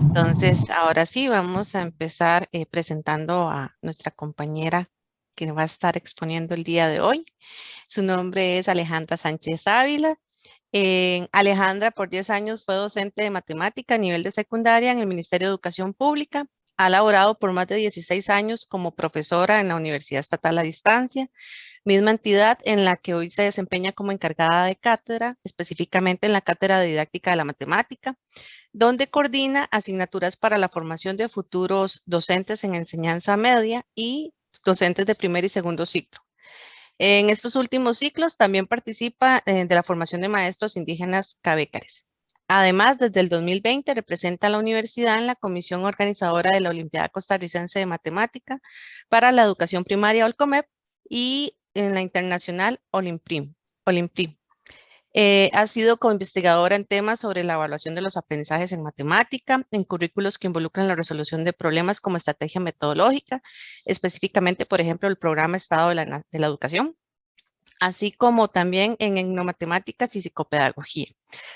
Entonces, ahora sí, vamos a empezar presentando a nuestra compañera que va a estar exponiendo el día de hoy. Su nombre es Alejandra Sánchez Ávila. Alejandra por 10 años fue docente de matemática a nivel de secundaria en el Ministerio de Educación Pública. Ha laborado por más de 16 años como profesora en la Universidad Estatal a Distancia, misma entidad en la que hoy se desempeña como encargada de cátedra, específicamente en la Cátedra de Didáctica de la Matemática, donde coordina asignaturas para la formación de futuros docentes en enseñanza media y docentes de primer y segundo ciclo. En estos últimos ciclos también participa de la formación de maestros indígenas cabécares. Además, desde el 2020 representa a la universidad en la comisión organizadora de la Olimpiada Costarricense de Matemática para la Educación Primaria Olcomep y en la internacional Olimprim. Ha sido coinvestigadora en temas sobre la evaluación de los aprendizajes en matemática, en currículos que involucran la resolución de problemas como estrategia metodológica, específicamente, por ejemplo, el programa Estado de la Educación, así como también en etnomatemáticas y psicopedagogía.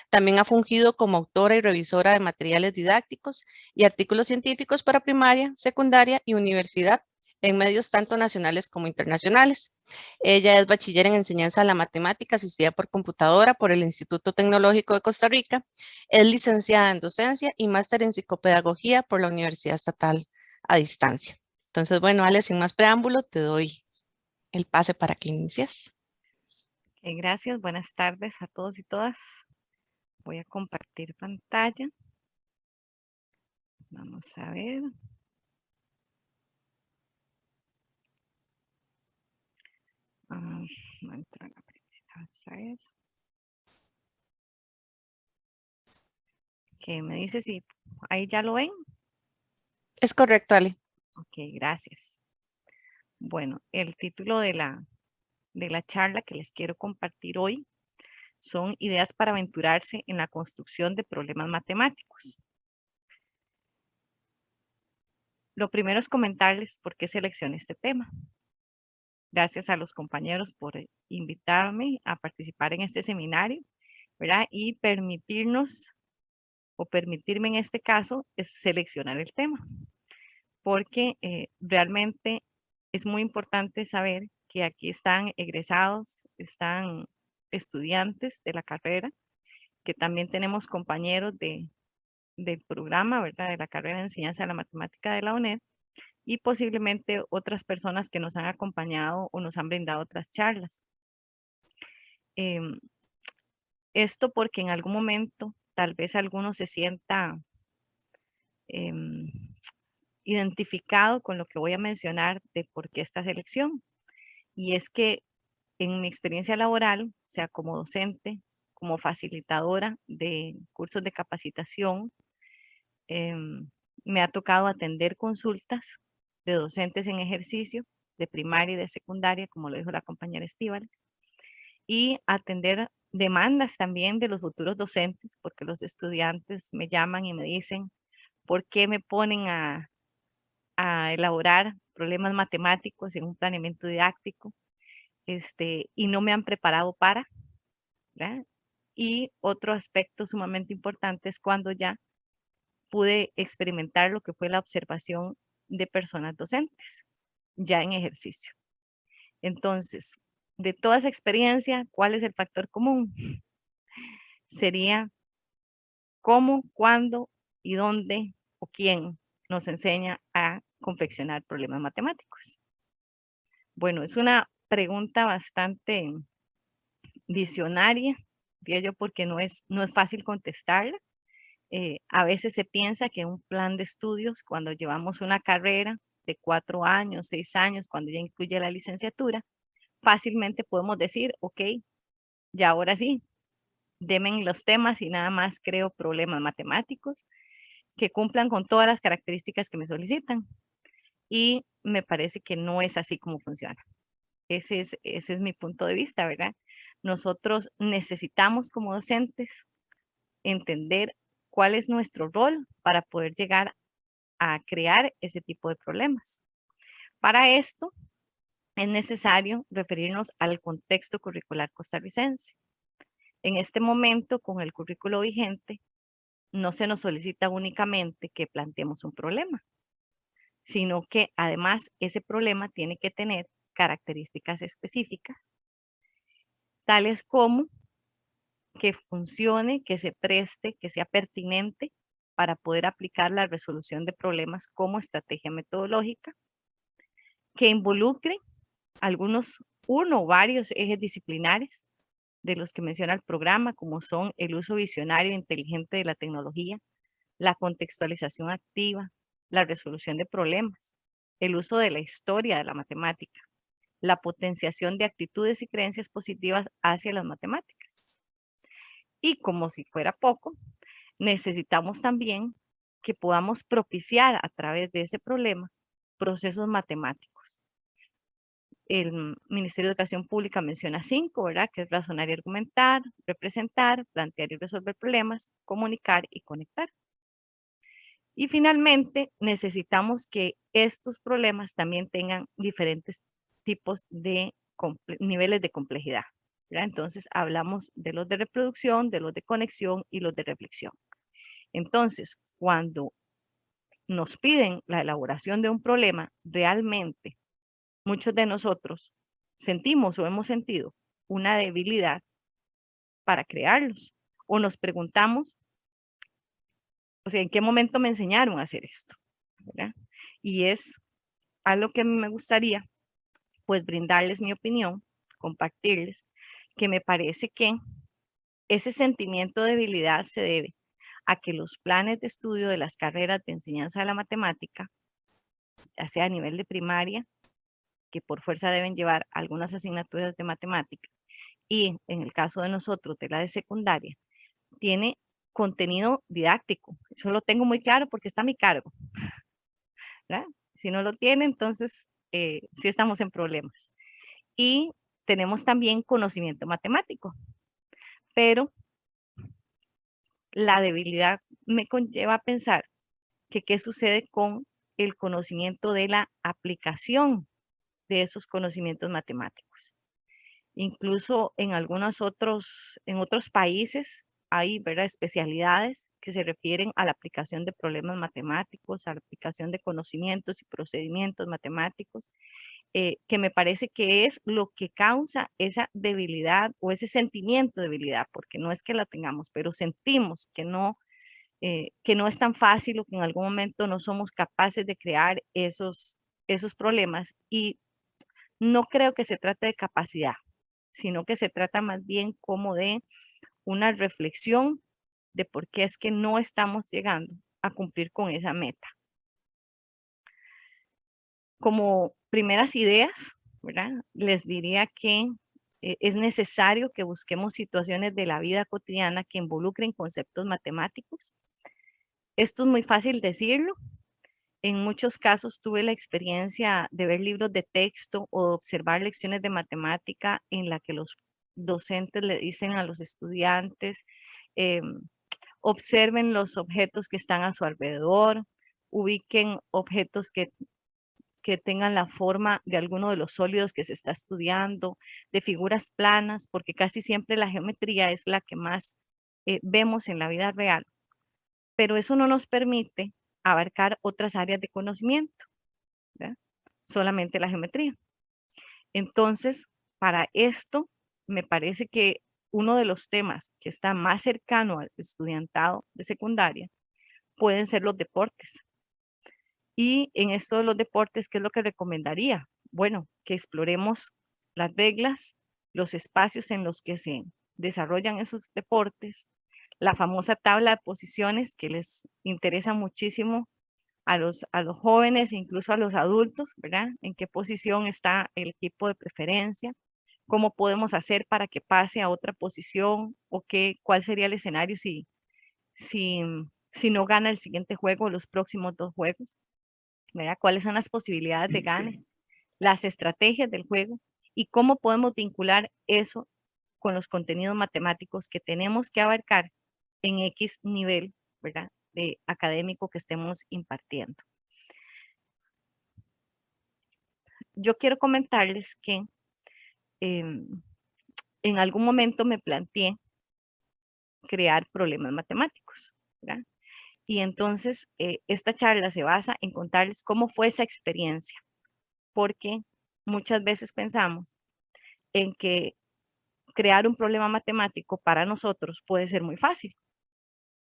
También ha fungido como autora y revisora de materiales didácticos y artículos científicos para primaria, secundaria y universidad en medios tanto nacionales como internacionales. Ella es bachiller en enseñanza de la matemática asistida por computadora por el Instituto Tecnológico de Costa Rica. Es licenciada en docencia y máster en psicopedagogía por la Universidad Estatal a Distancia. Entonces, bueno, Ale, sin más preámbulo, te doy el pase para que inicies. Gracias, buenas tardes a todos y todas. Voy a compartir pantalla. Vamos a ver. No entró en la primera. Vamos a ver. ¿Qué me dice si ahí ya lo ven? Es correcto, Ale. Ok, gracias. Bueno, el título de la charla que les quiero compartir hoy son ideas para aventurarse en la construcción de problemas matemáticos. Lo primero es comentarles por qué seleccioné este tema. Gracias a los compañeros por invitarme a participar en este seminario, ¿verdad? Y permitirme en este caso es seleccionar el tema, porque realmente es muy importante saber que aquí están egresados, están estudiantes de la carrera, que también tenemos compañeros del programa, ¿verdad? De la carrera de enseñanza de la matemática de la UNED y posiblemente otras personas que nos han acompañado o nos han brindado otras charlas. Em, Esto porque en algún momento tal vez alguno se sienta em, identificado con lo que voy a mencionar de por qué esta selección. Y es que en mi experiencia laboral, o sea, como docente, como facilitadora de cursos de capacitación, em, me ha tocado atender consultas de docentes en ejercicio, de primaria y de secundaria, como lo dijo la compañera Estíbales, y atender demandas también de los futuros docentes, porque los estudiantes me llaman y me dicen, ¿por qué me ponen a elaborar problemas matemáticos en un planeamiento didáctico? Y no me han preparado para, ¿verdad? Y otro aspecto sumamente importante es cuando ya pude experimentar lo que fue la observación de personas docentes, ya en ejercicio. Entonces, de toda esa experiencia, ¿cuál es el factor común? Sería cómo, cuándo y dónde o quién nos enseña a confeccionar problemas matemáticos. Bueno, es una pregunta bastante visionaria, diría yo, porque no es fácil contestarla. A veces se piensa que un plan de estudios, cuando llevamos una carrera de 4 años, 6 años, cuando ya incluye la licenciatura, fácilmente podemos decir, ok, ya ahora sí, denme los temas y nada más creo problemas matemáticos que cumplan con todas las características que me solicitan. Y me parece que no es así como funciona. Ese es mi punto de vista, ¿verdad? Nosotros necesitamos como docentes entender cuál es nuestro rol para poder llegar a crear ese tipo de problemas. Para esto es necesario referirnos al contexto curricular costarricense. En este momento, con el currículo vigente, no se nos solicita únicamente que planteemos un problema, sino que además ese problema tiene que tener características específicas, tales como que funcione, que se preste, que sea pertinente para poder aplicar la resolución de problemas como estrategia metodológica, que involucre uno o varios ejes disciplinares de los que menciona el programa, como son el uso visionario e inteligente de la tecnología, la contextualización activa, la resolución de problemas, el uso de la historia de la matemática, la potenciación de actitudes y creencias positivas hacia las matemáticas. Y como si fuera poco, necesitamos también que podamos propiciar a través de ese problema procesos matemáticos. El Ministerio de Educación Pública menciona 5, ¿verdad? Que es razonar y argumentar, representar, plantear y resolver problemas, comunicar y conectar. Y finalmente, necesitamos que estos problemas también tengan diferentes tipos de niveles de complejidad, ¿verdad? Entonces, hablamos de los de reproducción, de los de conexión y los de reflexión. Entonces, cuando nos piden la elaboración de un problema, realmente muchos de nosotros sentimos o hemos sentido una debilidad para crearlos. O nos preguntamos, o sea, ¿en qué momento me enseñaron a hacer esto? ¿Verdad? Y es algo que a mí me gustaría, pues, brindarles mi opinión, compartirles, que me parece que ese sentimiento de debilidad se debe a que los planes de estudio de las carreras de enseñanza de la matemática, ya sea a nivel de primaria, que por fuerza deben llevar algunas asignaturas de matemática, y en el caso de nosotros, de la de secundaria, tiene contenido didáctico. Eso lo tengo muy claro porque está a mi cargo, ¿verdad? Si no lo tiene, entonces sí estamos en problemas. Y tenemos también conocimiento matemático, pero la debilidad me conlleva a pensar que qué sucede con el conocimiento de la aplicación de esos conocimientos matemáticos. Incluso en otros países hay, ¿verdad?, especialidades que se refieren a la aplicación de problemas matemáticos, a la aplicación de conocimientos y procedimientos matemáticos, que me parece que es lo que causa esa debilidad o ese sentimiento de debilidad, porque no es que la tengamos, pero sentimos que no es tan fácil o que en algún momento no somos capaces de crear esos problemas. Y no creo que se trate de capacidad, sino que se trata más bien como de una reflexión de por qué es que no estamos llegando a cumplir con esa meta. Como primeras ideas, ¿verdad? Les diría que es necesario que busquemos situaciones de la vida cotidiana que involucren conceptos matemáticos. Esto es muy fácil decirlo. En muchos casos tuve la experiencia de ver libros de texto o observar lecciones de matemática en la que los docentes le dicen a los estudiantes, em, observen los objetos que están a su alrededor, ubiquen objetos que tengan la forma de alguno de los sólidos que se está estudiando, de figuras planas, porque casi siempre la geometría es la que más vemos en la vida real, pero eso no nos permite abarcar otras áreas de conocimiento, ¿verdad? Solamente la geometría. Entonces, para esto, me parece que uno de los temas que está más cercano al estudiantado de secundaria pueden ser los deportes. Y en esto de los deportes, ¿qué es lo que recomendaría? Bueno, que exploremos las reglas, los espacios en los que se desarrollan esos deportes, la famosa tabla de posiciones que les interesa muchísimo a los jóvenes e incluso a los adultos, ¿verdad? En qué posición está el equipo de preferencia, cómo podemos hacer para que pase a otra posición o cuál sería el escenario si, si no gana el siguiente juego o los próximos 2 juegos, ¿verdad? ¿Cuáles son las posibilidades de gane, las estrategias del juego y cómo podemos vincular eso con los contenidos matemáticos que tenemos que abarcar en X nivel, ¿verdad?, de académico que estemos impartiendo. Yo quiero comentarles que en algún momento me planteé crear problemas matemáticos. ¿verdad? Y entonces esta charla se basa en contarles cómo fue esa experiencia, porque muchas veces pensamos en que crear un problema matemático para nosotros puede ser muy fácil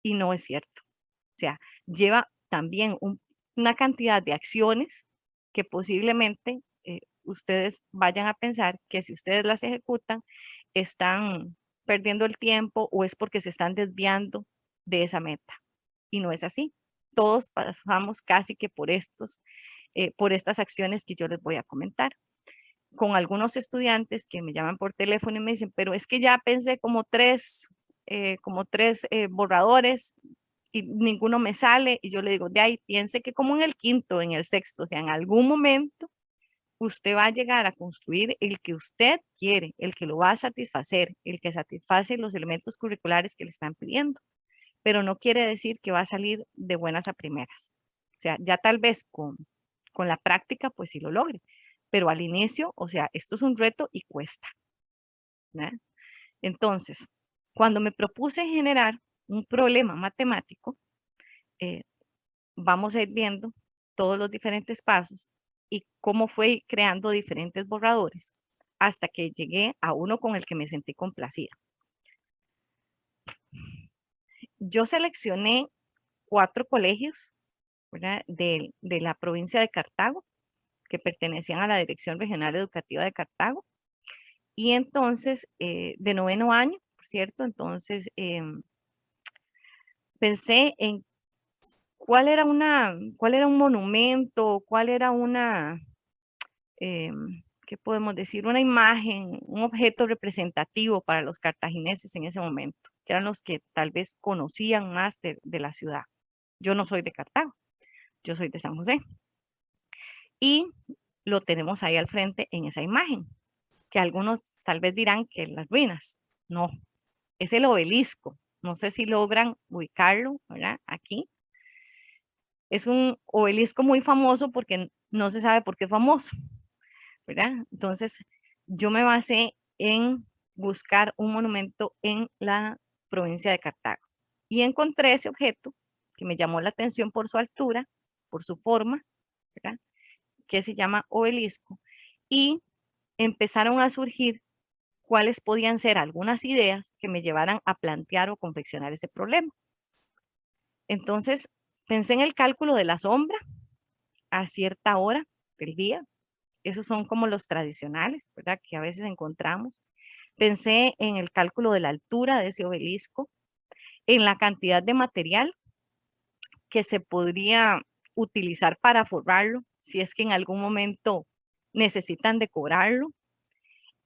y no es cierto. O sea, lleva también una cantidad de acciones que posiblemente ustedes vayan a pensar que si ustedes las ejecutan, están perdiendo el tiempo o es porque se están desviando de esa meta. Y no es así. Todos pasamos casi que por estas acciones que yo les voy a comentar. Con algunos estudiantes que me llaman por teléfono y me dicen, pero es que ya pensé como tres borradores y ninguno me sale. Y yo le digo, de ahí, piense que como en el quinto, en el sexto, o sea, en algún momento usted va a llegar a construir el que usted quiere, el que lo va a satisfacer, el que satisface los elementos curriculares que le están pidiendo, pero no quiere decir que va a salir de buenas a primeras. O sea, ya tal vez con la práctica, pues sí lo logre, pero al inicio, o sea, esto es un reto y cuesta, ¿verdad? Entonces, cuando me propuse generar un problema matemático, eh, vamos a ir viendo todos los diferentes pasos y cómo fue creando diferentes borradores hasta que llegué a uno con el que me sentí complacida. Yo seleccioné 4 colegios, ¿verdad? De la provincia de Cartago, que pertenecían a la Dirección Regional Educativa de Cartago. Y entonces, de noveno año, por cierto, entonces pensé en cuál era un monumento, cuál era ¿qué podemos decir? Una imagen, un objeto representativo para los cartagineses en ese momento, que eran los que tal vez conocían más de la ciudad. Yo no soy de Cartago, yo soy de San José. Y lo tenemos ahí al frente en esa imagen, que algunos tal vez dirán que las ruinas. No, es el obelisco. No sé si logran ubicarlo, ¿verdad? Aquí. Es un obelisco muy famoso porque no se sabe por qué es famoso, ¿verdad? Entonces, yo me basé en buscar un monumento en la provincia de Cartago y encontré ese objeto que me llamó la atención por su altura, por su forma, ¿verdad? Que se llama obelisco y empezaron a surgir cuáles podían ser algunas ideas que me llevaran a plantear o confeccionar ese problema. Entonces, pensé en el cálculo de la sombra a cierta hora del día. Esos son como los tradicionales, ¿verdad? Que a veces encontramos. Pensé en el cálculo de la altura de ese obelisco, en la cantidad de material que se podría utilizar para forrarlo, si es que en algún momento necesitan decorarlo,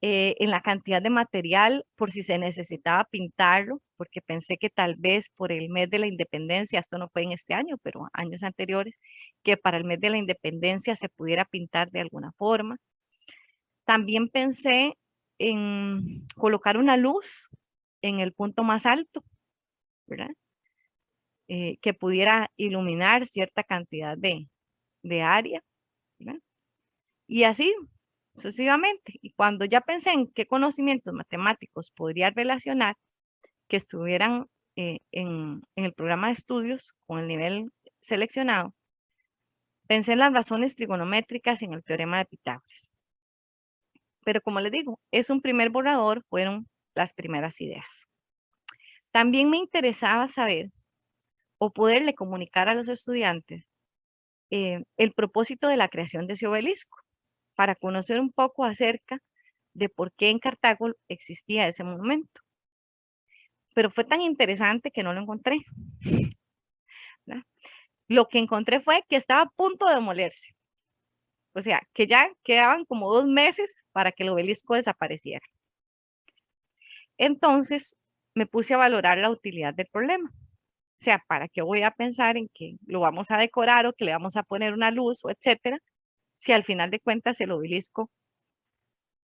en la cantidad de material por si se necesitaba pintarlo, porque pensé que tal vez por el mes de la independencia, esto no fue en este año, pero años anteriores, que para el mes de la independencia se pudiera pintar de alguna forma. También pensé en colocar una luz en el punto más alto, ¿verdad? Que pudiera iluminar cierta cantidad de área, ¿verdad? Y así sucesivamente. Y cuando ya pensé en qué conocimientos matemáticos podría relacionar que estuvieran en el programa de estudios con el nivel seleccionado, pensé en las razones trigonométricas y en el teorema de Pitágoras. Pero como les digo, es un primer borrador, fueron las primeras ideas. También me interesaba saber o poderle comunicar a los estudiantes el propósito de la creación de ese obelisco, para conocer un poco acerca de por qué en Cartago existía ese monumento. Pero fue tan interesante que no lo encontré, ¿verdad? Lo que encontré fue que estaba a punto de demolerse. O sea, que ya quedaban como 2 meses para que el obelisco desapareciera. Entonces me puse a valorar la utilidad del problema. O sea, ¿para qué voy a pensar en que lo vamos a decorar o que le vamos a poner una luz o etcétera? Si al final de cuentas el obelisco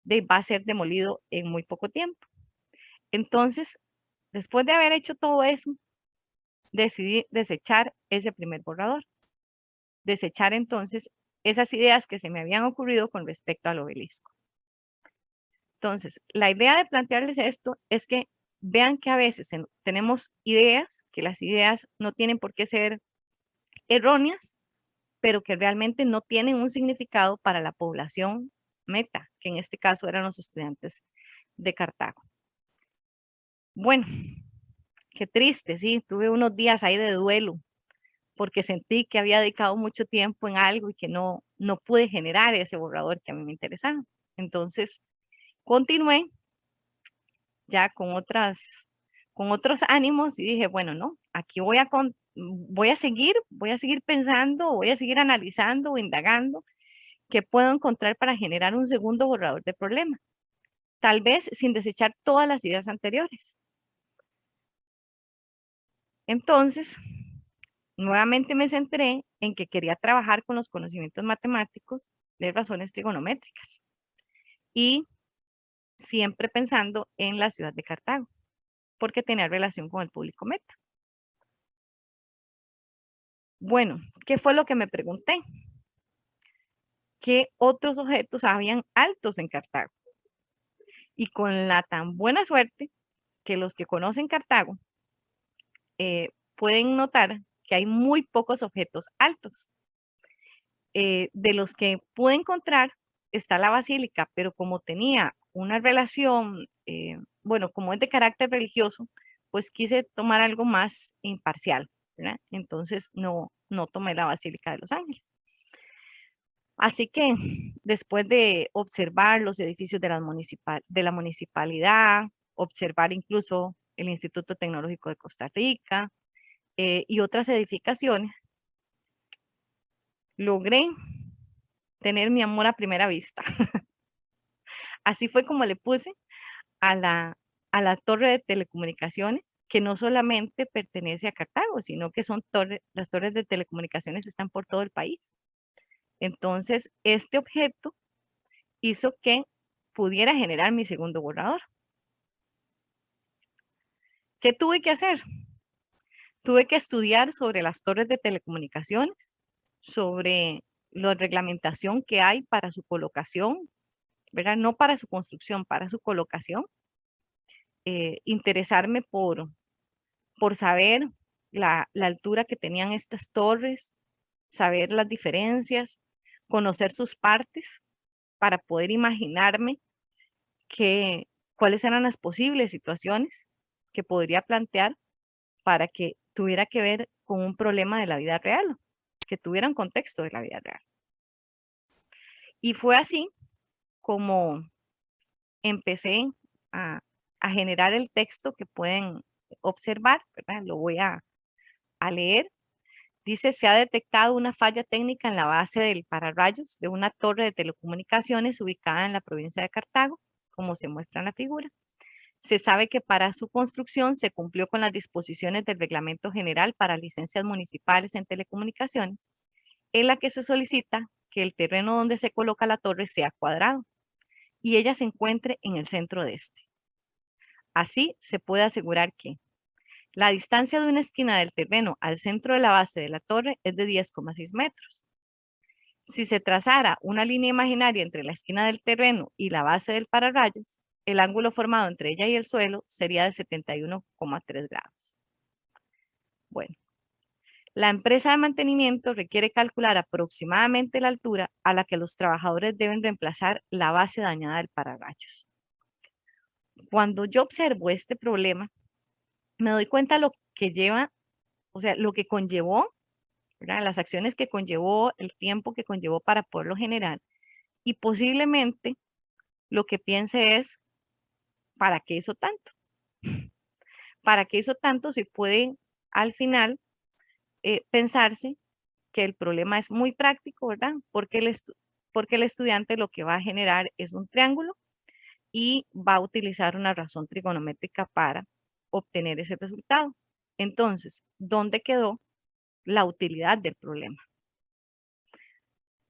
va a ser demolido en muy poco tiempo. Entonces, después de haber hecho todo eso, decidí desechar ese primer borrador. Desechar entonces esas ideas que se me habían ocurrido con respecto al obelisco. Entonces, la idea de plantearles esto es que vean que a veces tenemos ideas, que las ideas no tienen por qué ser erróneas, pero que realmente no tienen un significado para la población meta, que en este caso eran los estudiantes de Cartago. Bueno, qué triste, sí, tuve unos días ahí de duelo, porque sentí que había dedicado mucho tiempo en algo y que no pude generar ese borrador que a mí me interesaba. Entonces, continué ya con otros ánimos y dije, bueno, no, aquí voy a seguir pensando, voy a seguir analizando o indagando qué puedo encontrar para generar un segundo borrador de problema, tal vez sin desechar todas las ideas anteriores. Entonces, nuevamente me centré en que quería trabajar con los conocimientos matemáticos de razones trigonométricas y siempre pensando en la ciudad de Cartago, porque tenía relación con el público meta. Bueno, ¿qué fue lo que me pregunté? ¿Qué otros objetos habían altos en Cartago? Y con la tan buena suerte que los que conocen Cartago pueden notar que hay muy pocos objetos altos. De los que pude encontrar está la basílica, pero como tenía una relación, bueno, como es de carácter religioso, pues quise tomar algo más imparcial, ¿verdad? Entonces no tomé la Basílica de los Ángeles. Así que después de observar los edificios de la municipalidad, observar incluso el Instituto Tecnológico de Costa Rica y otras edificaciones, logré tener mi amor a primera vista. Así fue como le puse a la torre de telecomunicaciones, que no solamente pertenece a Cartago, sino que las torres de telecomunicaciones están por todo el país. Entonces, este objeto hizo que pudiera generar mi segundo borrador. ¿Qué tuve que hacer? Tuve que estudiar sobre las torres de telecomunicaciones, sobre la reglamentación que hay para su colocación, ¿verdad? No para su construcción, para su colocación. Interesarme por saber la altura que tenían estas torres, saber las diferencias, conocer sus partes para poder imaginarme cuáles eran las posibles situaciones que podría plantear para que tuviera que ver con un problema de la vida real, que tuviera un contexto de la vida real. Y fue así como empecé a, a generar el texto que pueden observar, ¿verdad? Lo voy a leer. Dice, se ha detectado una falla técnica en la base del pararrayos de una torre de telecomunicaciones ubicada en la provincia de Cartago, como se muestra en la figura. Se sabe que para su construcción se cumplió con las disposiciones del Reglamento General para licencias municipales en telecomunicaciones, en la que se solicita que el terreno donde se coloca la torre sea cuadrado y ella se encuentre en el centro de este. Así se puede asegurar que la distancia de una esquina del terreno al centro de la base de la torre es de 10,6 metros. Si se trazara una línea imaginaria entre la esquina del terreno y la base del pararrayos, el ángulo formado entre ella y el suelo sería de 71,3 grados. Bueno, la empresa de mantenimiento requiere calcular aproximadamente la altura a la que los trabajadores deben reemplazar la base dañada del pararrayos. Cuando yo observo este problema, me doy cuenta lo que lleva, o sea, lo que conllevó, ¿verdad? Las acciones que conllevó, el tiempo que conllevó para poderlo generar y posiblemente lo que piense es, ¿para qué hizo tanto? ¿Para qué hizo tanto si puede al final pensarse que el problema es muy práctico, ¿verdad? Porque el estudiante lo que va a generar es un triángulo y va a utilizar una razón trigonométrica para obtener ese resultado. Entonces, ¿dónde quedó la utilidad del problema?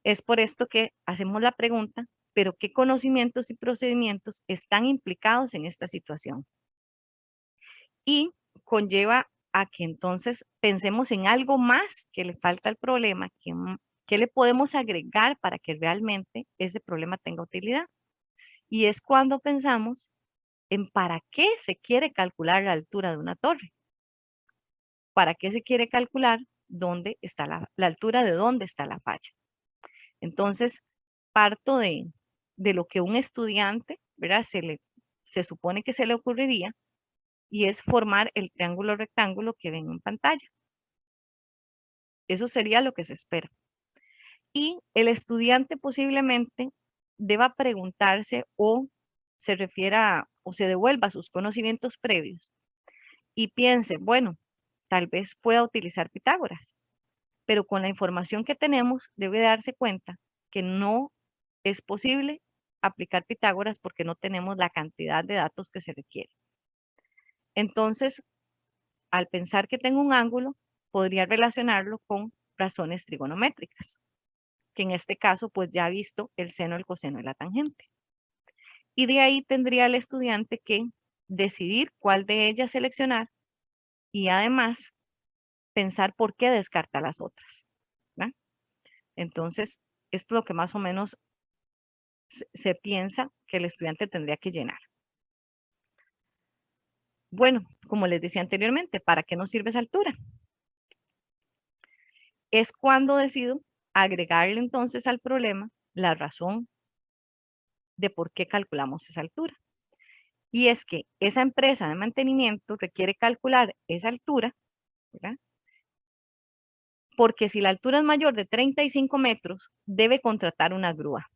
Es por esto que hacemos la pregunta, ¿pero qué conocimientos y procedimientos están implicados en esta situación? Y conlleva a que entonces pensemos en algo más que le falta al problema, que le podemos agregar para que realmente ese problema tenga utilidad. Y es cuando pensamos en para qué se quiere calcular la altura de una torre. ¿Para qué se quiere calcular dónde está la altura de dónde está la falla? Entonces, parto de lo que un estudiante, ¿verdad? Se supone que se le ocurriría y es formar el triángulo rectángulo que ven en pantalla. Eso sería lo que se espera. Y el estudiante posiblemente deba preguntarse o se refiera o se devuelva a sus conocimientos previos y piense, bueno, tal vez pueda utilizar Pitágoras, pero con la información que tenemos debe darse cuenta que no es posible aplicar Pitágoras porque no tenemos la cantidad de datos que se requiere. Entonces, al pensar que tengo un ángulo, podría relacionarlo con razones trigonométricas, que en este caso pues ya ha visto el seno, el coseno y la tangente. Y de ahí tendría el estudiante que decidir cuál de ellas seleccionar y además pensar por qué descarta las otras, ¿verdad? Entonces, esto es lo que más o menos se piensa que el estudiante tendría que llenar. Bueno, como les decía anteriormente, ¿para qué nos sirve esa altura? Es cuando decido agregarle entonces al problema la razón de por qué calculamos esa altura. Y es que esa empresa de mantenimiento requiere calcular esa altura, ¿verdad? Porque si la altura es mayor de 35 metros, debe contratar una grúa.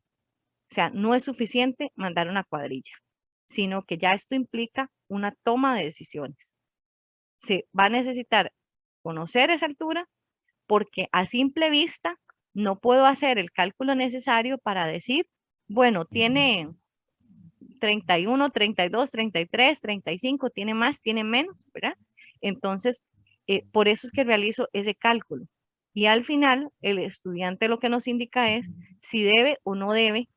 O sea, no es suficiente mandar una cuadrilla, sino que ya esto implica una toma de decisiones. Se va a necesitar conocer esa altura porque a simple vista no puedo hacer el cálculo necesario para decir, bueno, tiene 31, 32, 33, 35, tiene más, tiene menos, ¿verdad? Entonces, por eso es que realizo ese cálculo. Y al final, el estudiante lo que nos indica es si debe o no debe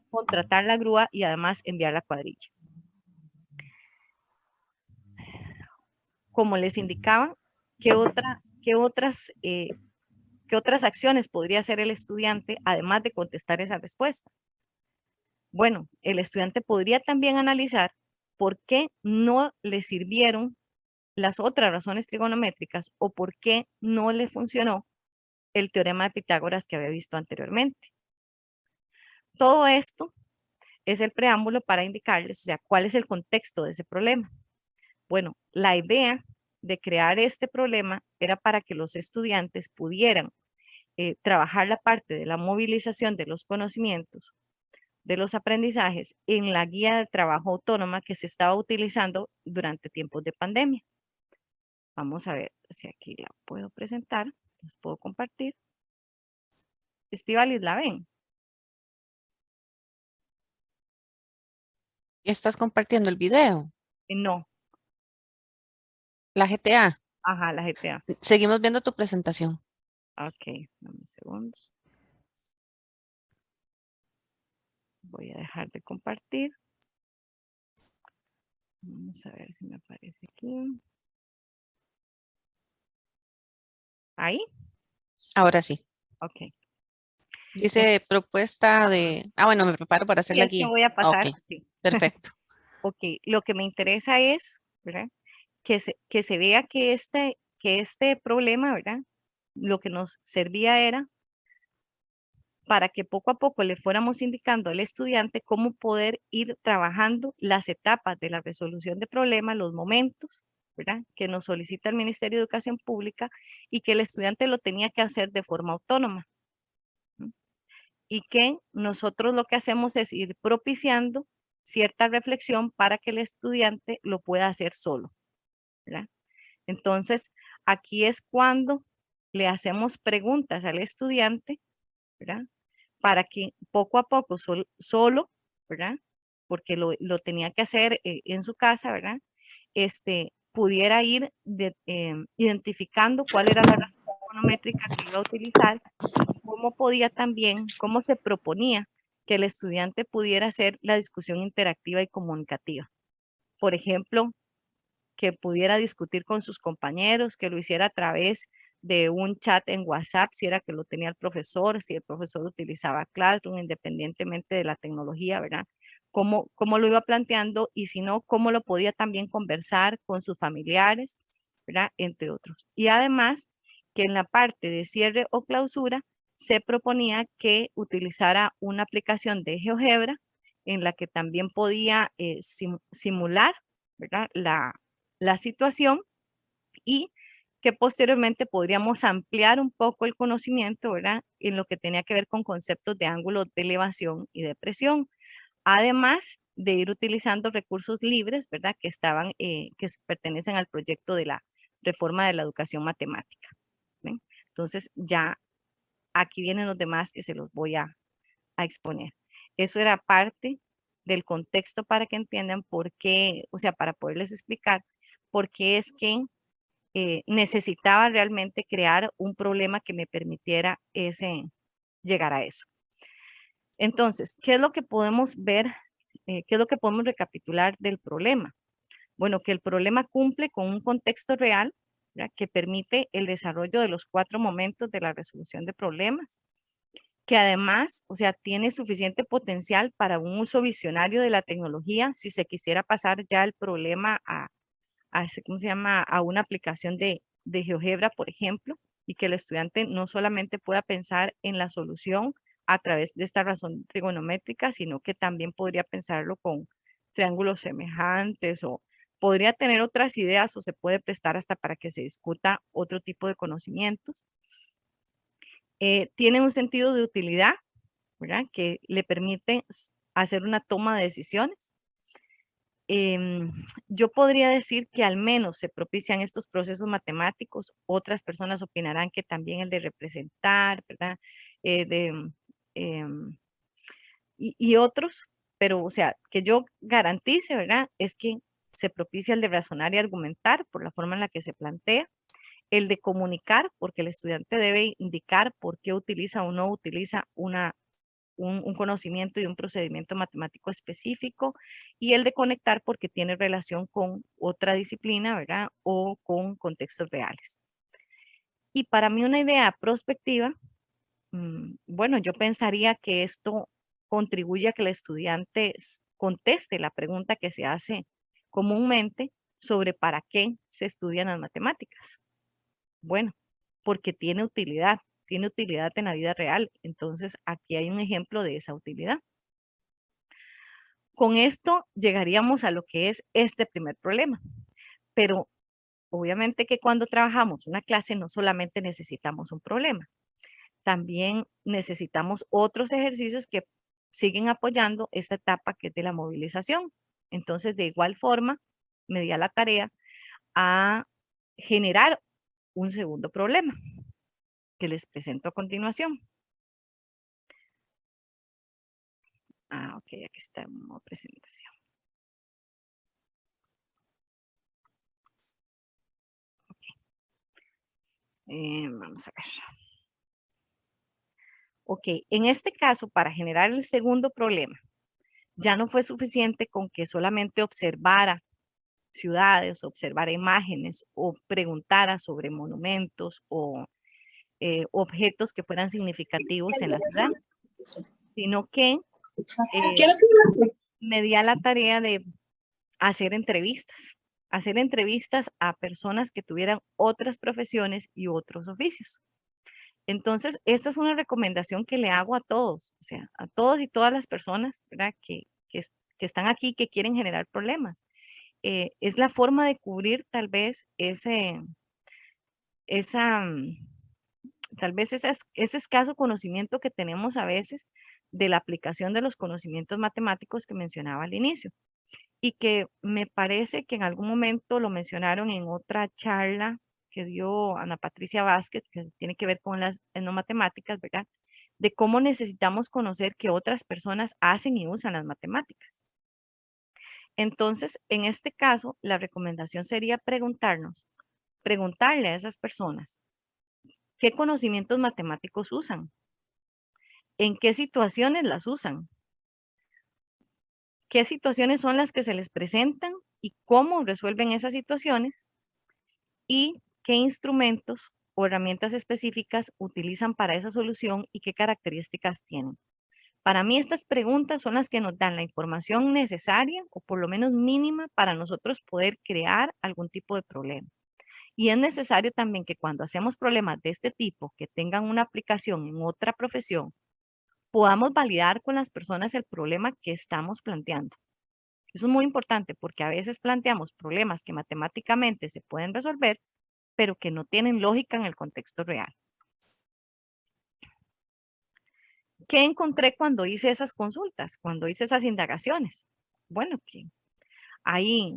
contratar la grúa y además enviar la cuadrilla. Como les indicaba, ¿qué otras acciones podría hacer el estudiante además de contestar esa respuesta? Bueno, el estudiante podría también analizar por qué no le sirvieron las otras razones trigonométricas o por qué no le funcionó el teorema de Pitágoras que había visto anteriormente. Todo esto es el preámbulo para indicarles, o sea, cuál es el contexto de ese problema. Bueno, la idea de crear este problema era para que los estudiantes pudieran trabajar la parte de la movilización de los conocimientos, de los aprendizajes en la guía de trabajo autónoma que se estaba utilizando durante tiempos de pandemia. Vamos a ver si aquí la puedo presentar, las puedo compartir. Estíbaliz, ¿la ven? ¿Estás compartiendo el video? No, La GTA. ajá, la GTA. Seguimos viendo tu presentación. Ok, dame un segundo. Voy a dejar de compartir. Vamos a ver si me aparece aquí. Ahí, Ahora sí. ok. Dice propuesta Ajá. de... Ah, bueno, me preparo para hacer Y la es que guía. voy a Ok, pasar, sí. perfecto. Ok, lo que me interesa es, ¿verdad? Que se vea que este problema, ¿verdad? Lo que nos servía era para que poco a poco le fuéramos indicando al estudiante cómo poder ir trabajando las etapas de la resolución de problemas, los momentos, ¿verdad? Que nos solicita el Ministerio de Educación Pública y que el estudiante lo tenía que hacer de forma autónoma. ¿No? Y que nosotros lo que hacemos es ir propiciando cierta reflexión para que el estudiante lo pueda hacer solo, ¿verdad? Entonces, aquí es cuando le hacemos preguntas al estudiante, ¿verdad? Para que poco a poco, solo, ¿verdad? Porque lo tenía que hacer en su casa, ¿verdad? Pudiera ir identificando cuál era la razón econométrica que iba a utilizar y cómo podía también, cómo se proponía que el estudiante pudiera hacer la discusión interactiva y comunicativa. Por ejemplo, que pudiera discutir con sus compañeros, que lo hiciera a través de un chat en WhatsApp, si era que lo tenía el profesor, si el profesor utilizaba Classroom, independientemente de la tecnología, ¿verdad? cómo lo iba planteando y si no, cómo lo podía también conversar con sus familiares, ¿verdad? Entre otros. Y además, que en la parte de cierre o clausura se proponía que utilizara una aplicación de GeoGebra en la que también podía simular, ¿verdad? La situación y que posteriormente podríamos ampliar un poco el conocimiento, ¿verdad? En lo que tenía que ver con conceptos de ángulos de elevación y de presión, además de ir utilizando recursos libres, ¿verdad? Que estaban, que pertenecen al proyecto de la reforma de la educación matemática. ¿Ven? Entonces, ya aquí vienen los demás que se los voy a exponer. Eso era parte del contexto para que entiendan por qué, o sea, para poderles explicar por qué es que necesitaba realmente crear un problema que me permitiera llegar a eso. Entonces, ¿qué es lo que podemos ver? ¿Qué es lo que podemos recapitular del problema? Bueno, que el problema cumple con un contexto real, ¿ya? Que permite el desarrollo de los 4 momentos de la resolución de problemas, que además, o sea, tiene suficiente potencial para un uso visionario de la tecnología si se quisiera pasar ya el problema ¿cómo se llama? A una aplicación de GeoGebra, por ejemplo, y que el estudiante no solamente pueda pensar en la solución a través de esta razón trigonométrica, sino que también podría pensarlo con triángulos semejantes o podría tener otras ideas o se puede prestar hasta para que se discuta otro tipo de conocimientos. Tiene un sentido de utilidad, ¿verdad? Que le permite hacer una toma de decisiones. Yo podría decir que al menos se propician estos procesos matemáticos. Otras personas opinarán que también el de representar, ¿verdad? Em, y otros, pero o sea, que yo garantice, ¿verdad? Es que se propicia el de razonar y argumentar por la forma en la que se plantea, el de comunicar, porque el estudiante debe indicar por qué utiliza o no utiliza un conocimiento y un procedimiento matemático específico, y el de conectar porque tiene relación con otra disciplina, ¿verdad? O con contextos reales. Y para mí una idea prospectiva, bueno, yo pensaría que esto contribuye a que el estudiante conteste la pregunta que se hace comúnmente sobre para qué se estudian las matemáticas. Bueno, porque tiene utilidad en la vida real. Entonces, aquí hay un ejemplo de esa utilidad. Con esto llegaríamos a lo que es este primer problema. Pero obviamente que cuando trabajamos una clase no solamente necesitamos un problema, también necesitamos otros ejercicios que siguen apoyando esta etapa que es de la movilización. Entonces, de igual forma, me di a la tarea a generar un segundo problema que les presento a continuación. Ok, aquí está en modo presentación. Vamos a ver. Ok, en este caso, para generar el segundo problema, ya no fue suficiente con que solamente observara ciudades, observara imágenes o preguntara sobre monumentos o objetos que fueran significativos en la ciudad, sino que me di a la tarea de hacer entrevistas a personas que tuvieran otras profesiones y otros oficios. Entonces, esta es una recomendación que le hago a todos, o sea, a todos y todas las personas, ¿verdad? Que están aquí, que quieren generar problemas. Es la forma de cubrir tal vez esa, tal vez ese escaso conocimiento que tenemos a veces de la aplicación de los conocimientos matemáticos que mencionaba al inicio y que me parece que en algún momento lo mencionaron en otra charla que dio Ana Patricia Vázquez, que tiene que ver con las etnomatemáticas, ¿verdad? De cómo necesitamos conocer que otras personas hacen y usan las matemáticas. Entonces, en este caso, la recomendación sería preguntarle a esas personas, ¿qué conocimientos matemáticos usan? ¿En qué situaciones las usan? ¿Qué situaciones son las que se les presentan y cómo resuelven esas situaciones? ¿Y qué instrumentos o herramientas específicas utilizan para esa solución y qué características tienen? Para mí estas preguntas son las que nos dan la información necesaria o por lo menos mínima para nosotros poder crear algún tipo de problema. Y es necesario también que cuando hacemos problemas de este tipo, que tengan una aplicación en otra profesión, podamos validar con las personas el problema que estamos planteando. Eso es muy importante porque a veces planteamos problemas que matemáticamente se pueden resolver, pero que no tienen lógica en el contexto real. ¿Qué encontré cuando hice esas consultas, cuando hice esas indagaciones? Bueno, que hay,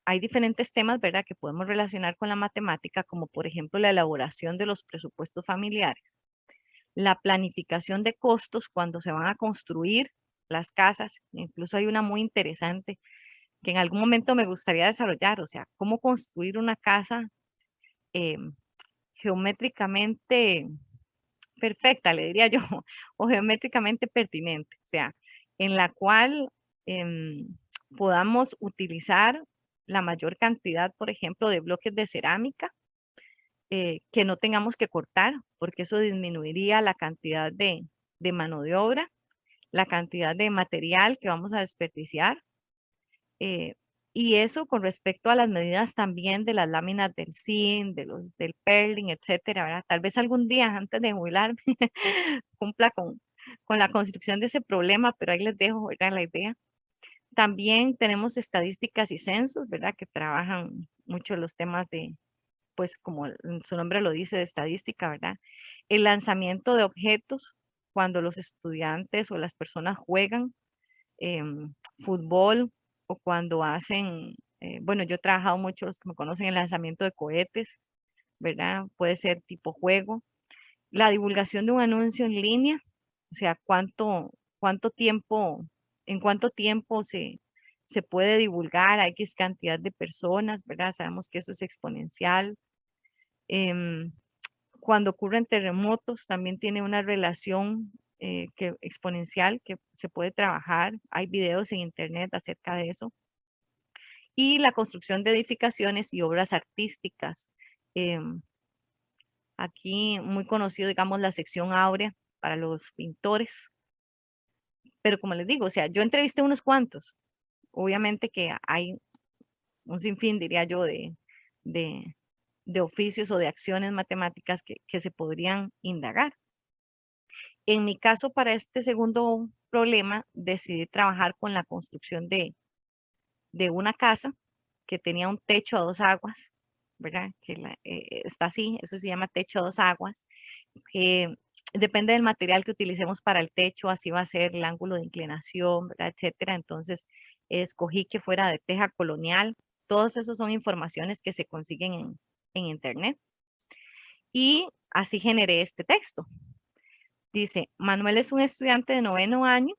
hay diferentes temas, ¿verdad?, que podemos relacionar con la matemática, como por ejemplo la elaboración de los presupuestos familiares, la planificación de costos cuando se van a construir las casas. Incluso hay una muy interesante que en algún momento me gustaría desarrollar, o sea, cómo construir una casa eh, geométricamente perfecta, le diría yo, o geométricamente pertinente, o sea, en la cual podamos utilizar la mayor cantidad, por ejemplo, de bloques de cerámica que no tengamos que cortar, porque eso disminuiría la cantidad de mano de obra, la cantidad de material que vamos a desperdiciar. eh, y eso con respecto a las medidas también de las láminas del zinc, del purlin, etcétera, ¿verdad? Tal vez algún día antes de jubilarme cumpla con la construcción de ese problema, pero ahí les dejo, ¿verdad?, la idea. También tenemos estadísticas y censos, ¿verdad?, que trabajan mucho los temas de, pues como su nombre lo dice, de estadística, ¿verdad? El lanzamiento de objetos cuando los estudiantes o las personas juegan fútbol o cuando hacen, bueno, yo he trabajado mucho, los que me conocen, el lanzamiento de cohetes, ¿verdad? Puede ser tipo juego. La divulgación de un anuncio en línea, o sea, cuánto tiempo, en cuánto tiempo se puede divulgar a X cantidad de personas, ¿verdad? Sabemos que eso es exponencial. Em, Cuando ocurren terremotos, también tiene una relación exponencial que se puede trabajar. Hay videos en internet acerca de eso. Y la construcción de edificaciones y obras artísticas. em, Aquí muy conocido, digamos, la sección áurea para los pintores. Pero como les digo, o sea, yo entrevisté unos cuantos. Obviamente que hay un sinfín, diría yo, de, de oficios o de acciones matemáticas que se podrían indagar. En mi caso, para este segundo problema, decidí trabajar con la construcción de una casa que tenía un techo a dos aguas, ¿verdad? Que está así, eso se llama techo a dos aguas, que depende del material que utilicemos para el techo, así va a ser el ángulo de inclinación, ¿verdad?, etcétera. Entonces, escogí que fuera de teja colonial. Todas esas son informaciones que se consiguen en internet. Y así generé este texto. Dice, Manuel es un estudiante de noveno año,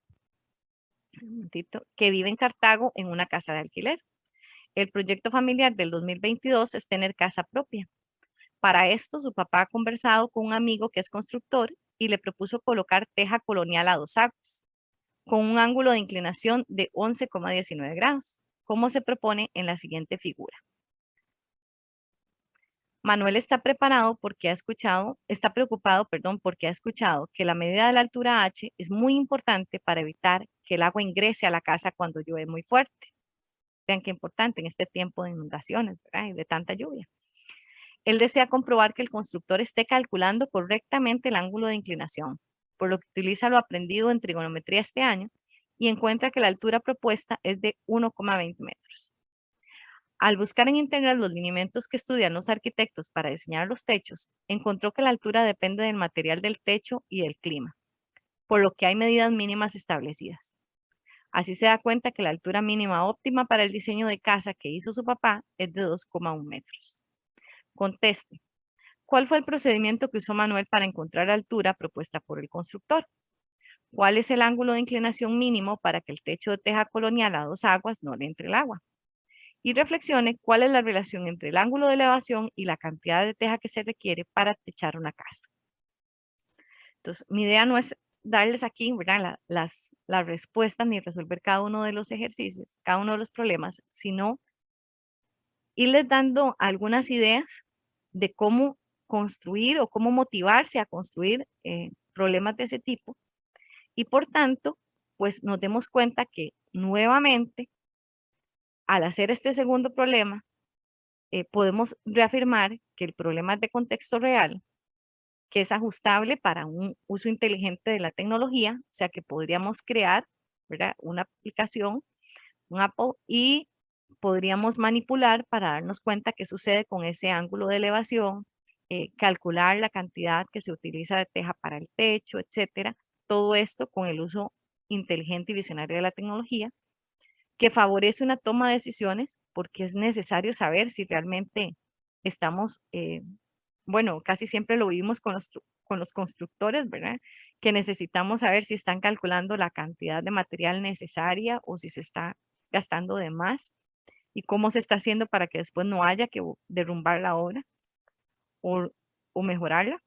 un momentito, que vive en Cartago en una casa de alquiler. El proyecto familiar del 2022 es tener casa propia. Para esto, su papá ha conversado con un amigo que es constructor y le propuso colocar teja colonial a dos aguas, con un ángulo de inclinación de 11,19 grados, como se propone en la siguiente figura. Manuel está preparado porque está preocupado, perdón, porque ha escuchado que la medida de la altura H es muy importante para evitar que el agua ingrese a la casa cuando llueve muy fuerte. Vean qué importante en este tiempo de inundaciones, ¿verdad?, y de tanta lluvia. Él desea comprobar que el constructor esté calculando correctamente el ángulo de inclinación, por lo que utiliza lo aprendido en trigonometría este año y encuentra que la altura propuesta es de 1,20 metros. Al buscar en internet los lineamientos que estudian los arquitectos para diseñar los techos, encontró que la altura depende del material del techo y del clima, por lo que hay medidas mínimas establecidas. Así se da cuenta que la altura mínima óptima para el diseño de casa que hizo su papá es de 2,1 metros. Conteste, ¿cuál fue el procedimiento que usó Manuel para encontrar la altura propuesta por el constructor? ¿Cuál es el ángulo de inclinación mínimo para que el techo de teja colonial a dos aguas no le entre el agua? Y reflexione cuál es la relación entre el ángulo de elevación y la cantidad de teja que se requiere para techar una casa. Entonces, mi idea no es darles aquí, ¿verdad?, las respuestas ni resolver cada uno de los ejercicios, cada uno de los problemas, sino irles dando algunas ideas de cómo construir o cómo motivarse a construir problemas de ese tipo y por tanto, pues nos demos cuenta que nuevamente, al hacer este segundo problema, podemos reafirmar que el problema es de contexto real, que es ajustable para un uso inteligente de la tecnología, o sea que podríamos crear, ¿verdad?, una aplicación, un Apple, y podríamos manipular para darnos cuenta qué sucede con ese ángulo de elevación, calcular la cantidad que se utiliza de teja para el techo, etcétera. Todo esto con el uso inteligente y visionario de la tecnología, que favorece una toma de decisiones porque es necesario saber si realmente estamos, bueno, casi siempre lo vivimos con los constructores, ¿verdad? Que necesitamos saber si están calculando la cantidad de material necesaria o si se está gastando de más y cómo se está haciendo para que después no haya que derrumbar la obra o, o mejorarla.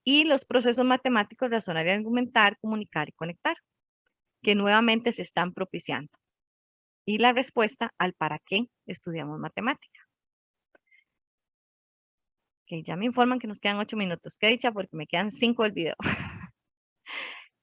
Y los procesos matemáticos, razonar y argumentar, comunicar y conectar, que nuevamente se están propiciando. Y la respuesta al para qué estudiamos matemática. Que ya me informan que nos quedan 8 minutos. Qué dicha porque me quedan 5 del video.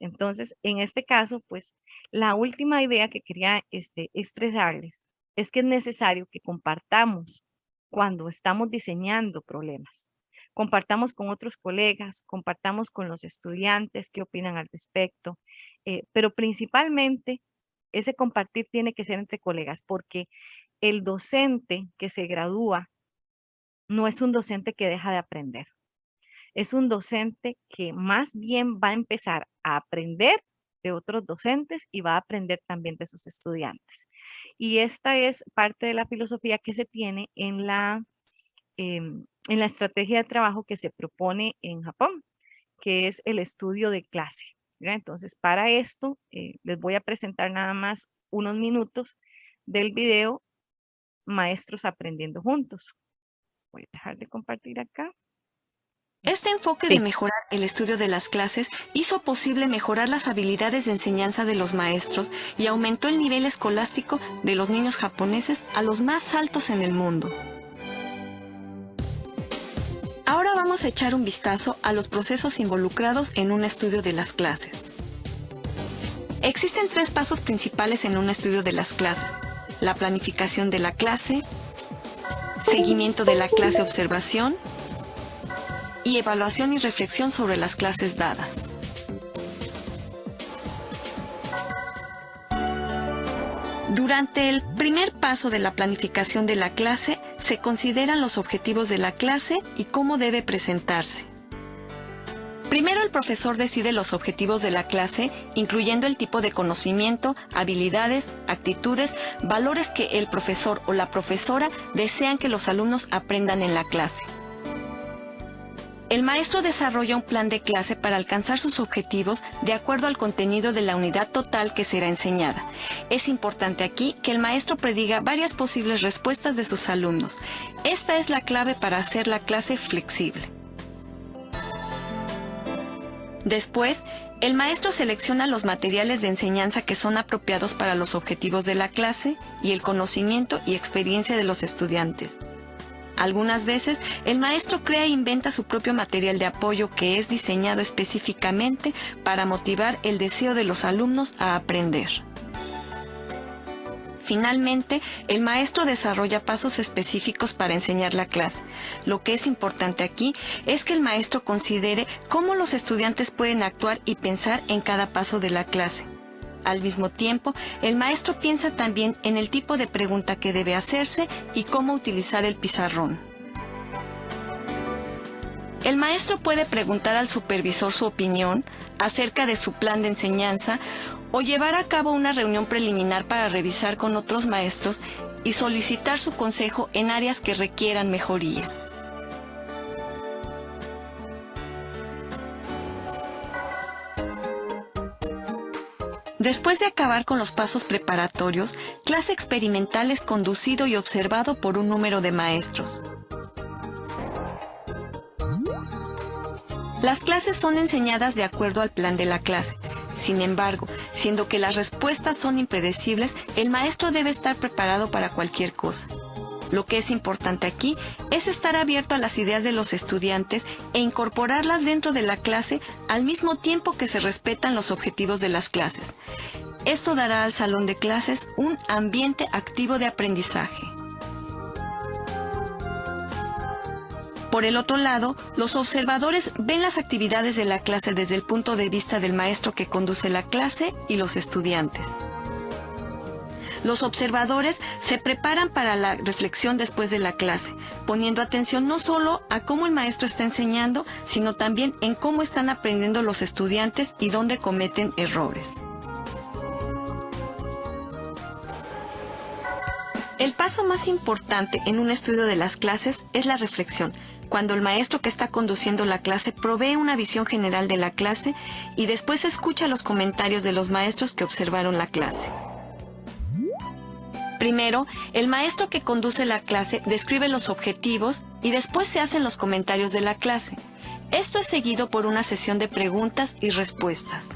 Entonces, en este caso, pues la última idea que quería expresarles es que es necesario que compartamos cuando estamos diseñando problemas. Compartamos con otros colegas, compartamos con los estudiantes qué opinan al respecto, pero principalmente ese compartir tiene que ser entre colegas porque el docente que se gradúa no es un docente que deja de aprender. Es un docente que más bien va a empezar a aprender de otros docentes y va a aprender también de sus estudiantes. Y esta es parte de la filosofía que se tiene en la estrategia de trabajo que se propone en Japón, que es el estudio de clase, ¿verdad? Entonces, para esto, les voy a presentar nada más unos minutos del video Maestros Aprendiendo Juntos. Voy a dejar de compartir acá. Este enfoque de mejorar el estudio de las clases hizo posible mejorar las habilidades de enseñanza de los maestros y aumentó el nivel escolástico de los niños japoneses a los más altos en el mundo. Ahora vamos a echar un vistazo a los procesos involucrados en un estudio de las clases. Existen 3 pasos principales en un estudio de las clases: la planificación de la clase, seguimiento de la clase, observación y evaluación y reflexión sobre las clases dadas. Durante el primer paso de la planificación de la clase, se consideran los objetivos de la clase y cómo debe presentarse. Primero, el profesor decide los objetivos de la clase, incluyendo el tipo de conocimiento, habilidades, actitudes, valores que el profesor o la profesora desean que los alumnos aprendan en la clase. El maestro desarrolla un plan de clase para alcanzar sus objetivos de acuerdo al contenido de la unidad total que será enseñada. Es importante aquí que el maestro prediga varias posibles respuestas de sus alumnos. Esta es la clave para hacer la clase flexible. Después, el maestro selecciona los materiales de enseñanza que son apropiados para los objetivos de la clase y el conocimiento y experiencia de los estudiantes. Algunas veces, el maestro crea e inventa su propio material de apoyo que es diseñado específicamente para motivar el deseo de los alumnos a aprender. Finalmente, el maestro desarrolla pasos específicos para enseñar la clase. Lo que es importante aquí es que el maestro considere cómo los estudiantes pueden actuar y pensar en cada paso de la clase. Al mismo tiempo, el maestro piensa también en el tipo de pregunta que debe hacerse y cómo utilizar el pizarrón. El maestro puede preguntar al supervisor su opinión acerca de su plan de enseñanza o llevar a cabo una reunión preliminar para revisar con otros maestros y solicitar su consejo en áreas que requieran mejoría. Después de acabar con los pasos preparatorios, clase experimental es conducido y observado por un número de maestros. Las clases son enseñadas de acuerdo al plan de la clase. Sin embargo, siendo que las respuestas son impredecibles, el maestro debe estar preparado para cualquier cosa. Lo que es importante aquí es estar abierto a las ideas de los estudiantes e incorporarlas dentro de la clase al mismo tiempo que se respetan los objetivos de las clases. Esto dará al salón de clases un ambiente activo de aprendizaje. Por el otro lado, los observadores ven las actividades de la clase desde el punto de vista del maestro que conduce la clase y los estudiantes. Los observadores se preparan para la reflexión después de la clase, poniendo atención no solo a cómo el maestro está enseñando, sino también en cómo están aprendiendo los estudiantes y dónde cometen errores. El paso más importante en un estudio de las clases es la reflexión, cuando el maestro que está conduciendo la clase provee una visión general de la clase y después escucha los comentarios de los maestros que observaron la clase. Primero, el maestro que conduce la clase describe los objetivos y después se hacen los comentarios de la clase. Esto es seguido por una sesión de preguntas y respuestas.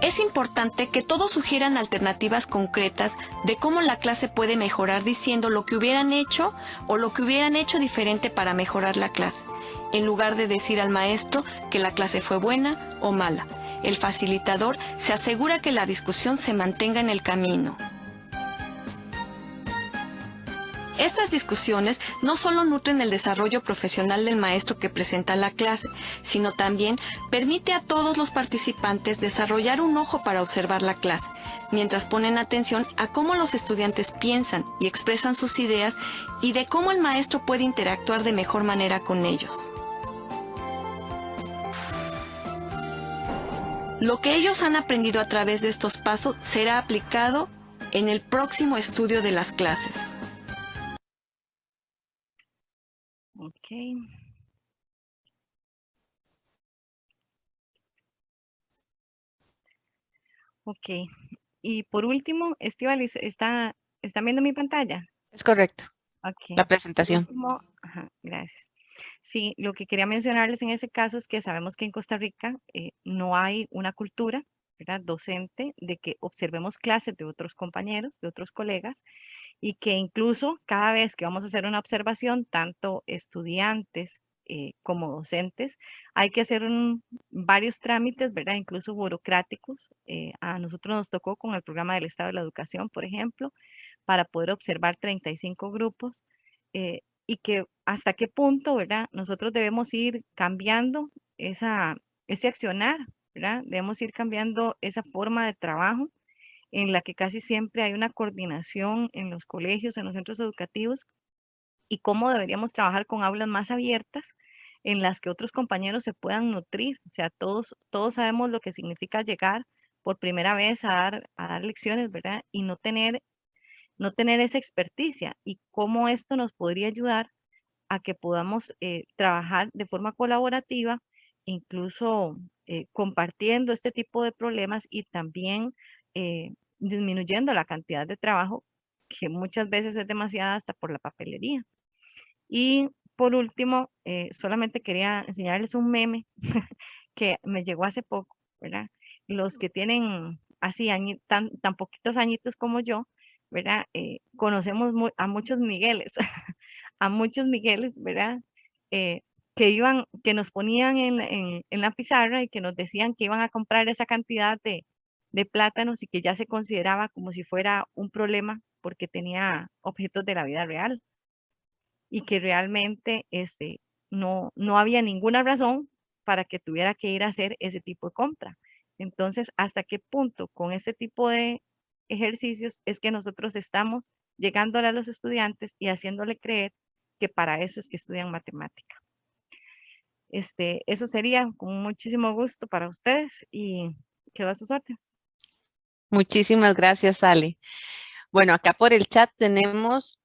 Es importante que todos sugieran alternativas concretas de cómo la clase puede mejorar diciendo lo que hubieran hecho o lo que hubieran hecho diferente para mejorar la clase, en lugar de decir al maestro que la clase fue buena o mala. El facilitador se asegura que la discusión se mantenga en el camino. Estas discusiones no solo nutren el desarrollo profesional del maestro que presenta la clase, sino también permite a todos los participantes desarrollar un ojo para observar la clase, mientras ponen atención a cómo los estudiantes piensan y expresan sus ideas y de cómo el maestro puede interactuar de mejor manera con ellos. Lo que ellos han aprendido a través de estos pasos será aplicado en el próximo estudio de las clases. Ok. Ok. Y por último, Estíbaliz, ¿están viendo mi pantalla? Es correcto, Ok. la presentación. Ajá, gracias. Sí, lo que quería mencionarles en ese caso es que sabemos que en Costa Rica no hay una cultura, ¿verdad?, docente de que observemos clases de otros compañeros, de otros colegas, y que incluso cada vez que vamos a hacer una observación, tanto estudiantes como docentes, hay que hacer varios trámites, ¿verdad?, incluso burocráticos. A nosotros nos tocó con el programa del Estado de la Educación, por ejemplo, para poder observar 35 grupos. Y que hasta qué punto, ¿verdad?, nosotros debemos ir cambiando ese accionar, ¿verdad? Debemos ir cambiando esa forma de trabajo en la que casi siempre hay una coordinación en los colegios, en los centros educativos, y cómo deberíamos trabajar con aulas más abiertas en las que otros compañeros se puedan nutrir. O sea, todos sabemos lo que significa llegar por primera vez a dar lecciones, ¿verdad? Y no tener esa experticia, y cómo esto nos podría ayudar a que podamos trabajar de forma colaborativa, incluso compartiendo este tipo de problemas y también disminuyendo la cantidad de trabajo que muchas veces es demasiada hasta por la papelería. Y por último, solamente quería enseñarles un meme que me llegó hace poco, ¿verdad? Los que tienen así tan poquitos añitos como yo, ¿verdad? Conocemos a muchos Migueles, a muchos Migueles, ¿verdad? Eh, que nos ponían en la pizarra y que nos decían que iban a comprar esa cantidad de plátanos y que ya se consideraba como si fuera un problema porque tenía objetos de la vida real y que realmente no había ninguna razón para que tuviera que ir a hacer ese tipo de compra. Entonces, ¿hasta qué punto con este tipo de ejercicios es que nosotros estamos llegándole a los estudiantes y haciéndole creer que para eso es que estudian matemática? Eso sería con muchísimo gusto para ustedes y quedo a sus órdenes. Muchísimas gracias, Ale. Bueno, acá por el chat tenemos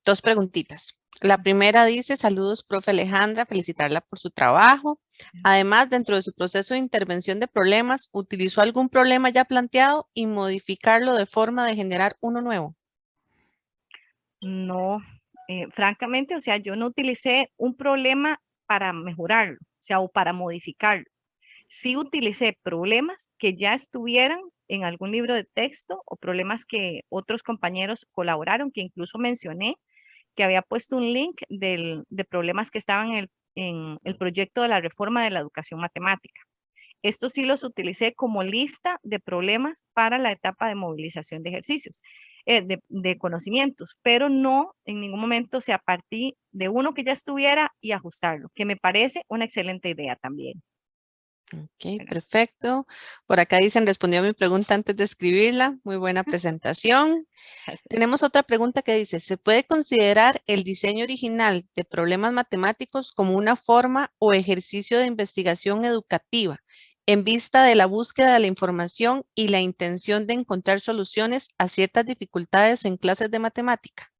dos preguntitas. La primera dice, saludos, profe Alejandra, felicitarla por su trabajo. Además, dentro de su proceso de intervención de problemas, ¿utilizó algún problema ya planteado y modificarlo de forma de generar uno nuevo? No, francamente, o sea, yo no utilicé un problema para mejorarlo, o sea, o para modificarlo. Sí utilicé problemas que ya estuvieran en algún libro de texto o problemas que otros compañeros colaboraron, que incluso mencioné, que había puesto un link de problemas que estaban en el proyecto de la reforma de la educación matemática. Estos sí los utilicé como lista de problemas para la etapa de movilización de ejercicios, de conocimientos, pero no en ningún momento se partí de uno que ya estuviera y ajustarlo, que me parece una excelente idea también. Ok, ¿Verdad? perfecto. Por acá dicen, respondió a mi pregunta antes de escribirla. Muy buena presentación. Tenemos otra pregunta que dice, ¿se puede considerar el diseño original de problemas matemáticos como una forma o ejercicio de investigación educativa en vista de la búsqueda de la información y la intención de encontrar soluciones a ciertas dificultades en clases de matemática?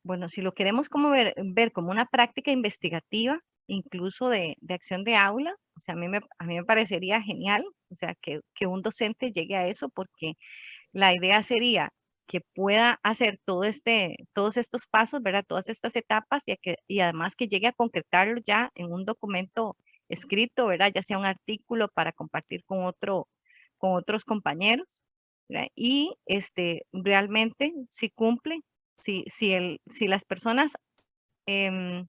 Bueno, si lo queremos como ver como una práctica investigativa, incluso de acción de aula, o sea, a mí me parecería genial, o sea, que un docente llegue a eso, porque la idea sería que pueda hacer todos estos pasos, ¿verdad? Todas estas etapas y además que llegue a concretarlo ya en un documento escrito, ¿verdad? Ya sea un artículo para compartir con otros compañeros, ¿verdad? Y realmente si cumple, si las personas, em,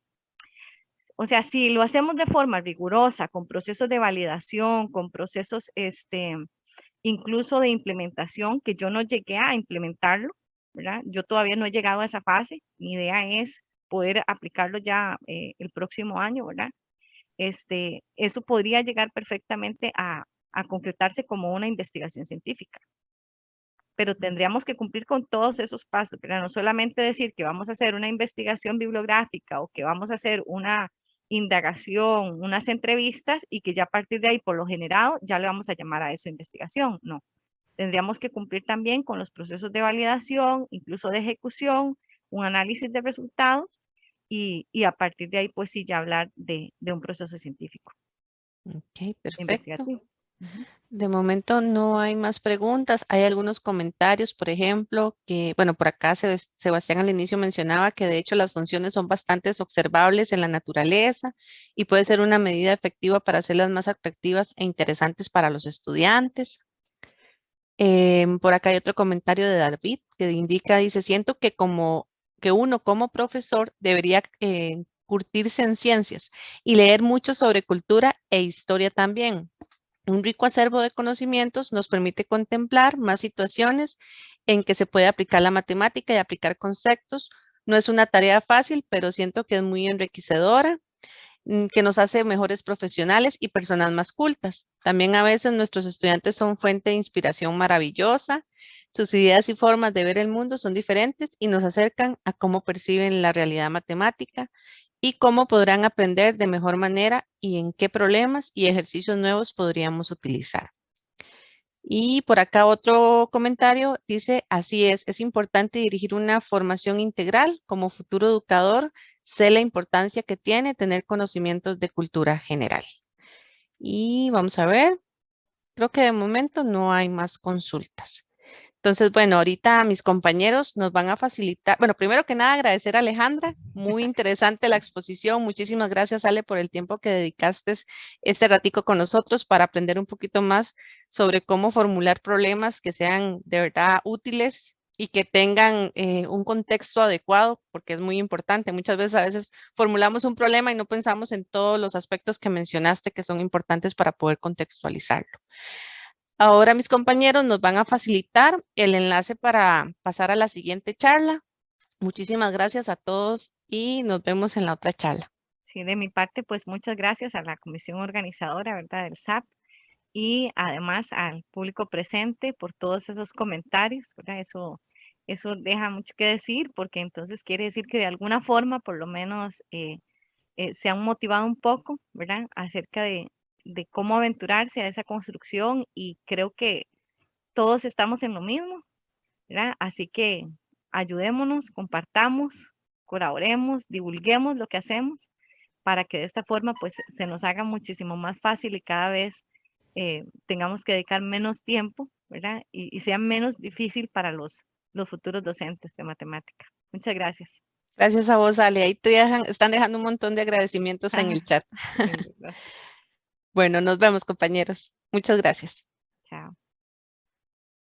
o sea, si lo hacemos de forma rigurosa, con procesos de validación, con procesos, incluso de implementación, que yo no llegué a implementarlo, ¿verdad? Yo todavía no he llegado a esa fase. Mi idea es poder aplicarlo ya el próximo año, ¿verdad? Eso podría llegar perfectamente a concretarse como una investigación científica. Pero tendríamos que cumplir con todos esos pasos, ¿verdad? No solamente decir que vamos a hacer una investigación bibliográfica o que vamos a hacer una indagación, unas entrevistas y que ya a partir de ahí, por lo generado, ya le vamos a llamar a eso investigación. No, tendríamos que cumplir también con los procesos de validación, incluso de ejecución, un análisis de resultados y a partir de ahí, pues sí, ya hablar de un proceso científico, Ok, perfecto. investigativo. Ujú. De momento no hay más preguntas. Hay algunos comentarios, por ejemplo, que, bueno, por acá Sebastián al inicio mencionaba que de hecho las funciones son bastante observables en la naturaleza y puede ser una medida efectiva para hacerlas más atractivas e interesantes para los estudiantes. Por acá hay otro comentario de David que indica, dice, siento que uno como profesor debería curtirse en ciencias y leer mucho sobre cultura e historia también. Un rico acervo de conocimientos nos permite contemplar más situaciones en que se puede aplicar la matemática y aplicar conceptos. No es una tarea fácil, pero siento que es muy enriquecedora, que nos hace mejores profesionales y personas más cultas. También a veces nuestros estudiantes son fuente de inspiración maravillosa. Sus ideas y formas de ver el mundo son diferentes y nos acercan a cómo perciben la realidad matemática y cómo podrán aprender de mejor manera y en qué problemas y ejercicios nuevos podríamos utilizar. Y por acá otro comentario dice, así es importante dirigir una formación integral. Como futuro educador, sé la importancia que tiene tener conocimientos de cultura general. Y vamos a ver, creo que de momento no hay más consultas. Entonces, bueno, ahorita mis compañeros nos van a facilitar, bueno, primero que nada agradecer a Alejandra, muy interesante la exposición, muchísimas gracias Ale por el tiempo que dedicaste este ratico con nosotros para aprender un poquito más sobre cómo formular problemas que sean de verdad útiles y que tengan un contexto adecuado, porque es muy importante. Muchas veces a veces formulamos un problema y no pensamos en todos los aspectos que mencionaste que son importantes para poder contextualizarlo. Ahora mis compañeros nos van a facilitar el enlace para pasar a la siguiente charla. Muchísimas gracias a todos y nos vemos en la otra charla. Sí, de mi parte, pues muchas gracias a la comisión organizadora, ¿verdad? Del SAP y además al público presente por todos esos comentarios, ¿verdad? Eso deja mucho que decir porque entonces quiere decir que de alguna forma, por lo menos, se han motivado un poco, ¿verdad? Acerca de cómo aventurarse a esa construcción y creo que todos estamos en lo mismo, ¿verdad? Así que ayudémonos, compartamos, colaboremos, divulguemos lo que hacemos para que de esta forma pues se nos haga muchísimo más fácil y cada vez tengamos que dedicar menos tiempo, ¿verdad? Y sea menos difícil para los futuros docentes de matemática. Muchas gracias. Gracias a vos, Ale. Ahí están dejando un montón de agradecimientos en el chat. Lindo, gracias. Bueno, nos vemos, compañeros. Muchas gracias. Chao.